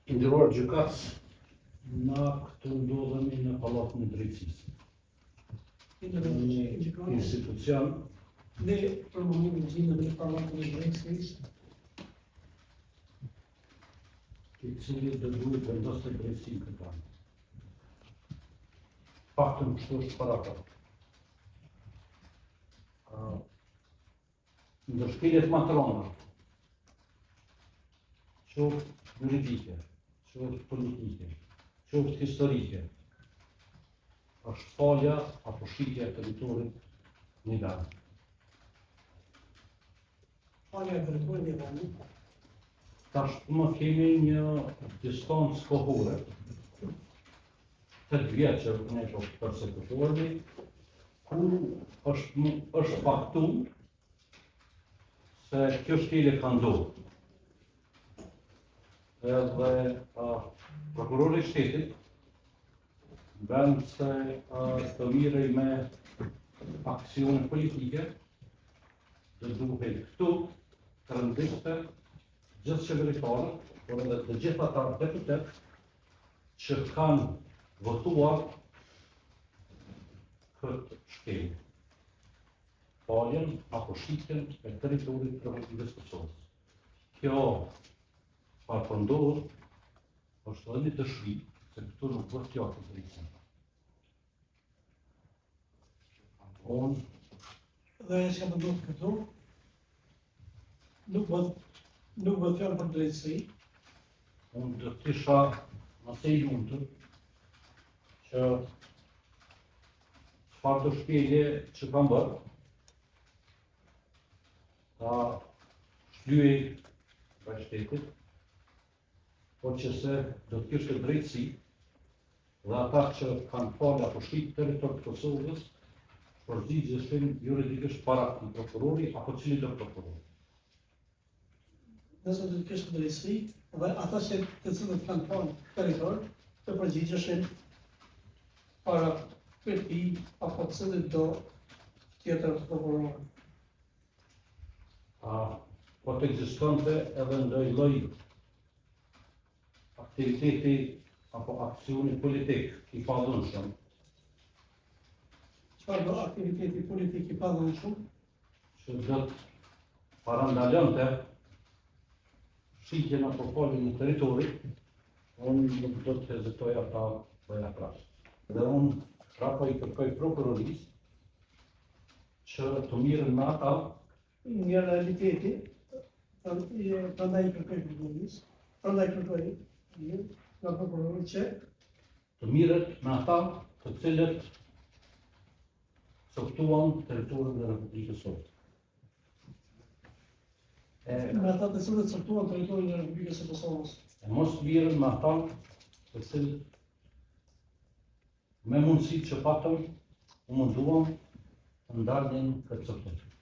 I nderuar gjykatës, na këtu ndodhemi në Pallatin e Drejtësisë. Një institucion Ne për momentin gjendemi në Pallatin e Drejtësisë, i cili do duhet vendosë të drejtësinë këtë anë. Faktën kështu është paraka. Ndërshkeljet matrona, qoftë juridike, qoftë politike, qoftë historike, është falja apo shitja e territorit një vend. falja e drejtorit një vend. Tashmë kemi një distancë kohore, 8 vjeç ne përsekutohemi, ku është faktum se kjo shkelje ka ndodhur. Edhe prokurori i shtetit vend se të mirej me aksione politike, dhe duhet këtu të rëndësishme gjithë qeveritarët, por edhe të gjithë ata deputet që kanë votuar këtë shkelje. Faljen apo shitjen e territorit të Republikës së Kosovës. Kjo çfarë po ndodh është edhe një dëshmi se këtu nuk bëhet fjalë për drejtësi. Dhe ajo që ndodh këtu nuk bëhet fjalë për drejtësi. Unë do të isha nëse i lumtur që çfarë do shkelje që kam bërë ta shlyej nga shtetit, po që se do të kishte drejtësi dhe ata që kanë falë apo shit territor të Kosovës përgjigjeshin juridikisht para këtij prokurori apo cili do prokurori. Nëse do të kishte drejtësi, dhe ata që të cilët kanë falë territor të përgjigjeshin para këtij apo cilit do tjetër të prokurori. Po të ekzistonte edhe ndonjë lloj aktiviteti apo aksioni politik i padhunshëm. Çfarë do aktiviteti politik i padhunshëm Që do të parandalonte shitjen apo faljen e territorit, unë nuk do të hezitoja ta bëja prash. Dhe unë prapë i kërkoj prokurorisë që të mirën me ata një realiteti, prandaj kërkoj prokurorisë, prandaj kërkoj nga prokurori që të mirët me ata të cilët coftuan territorin e Republikës së Kosovës. me ata të cilët coftuan territorin e Republikës së Kosovës. E mos mirën me ata të cilët me mundësitë që patëm u munduam të ndalnin këtë coftim.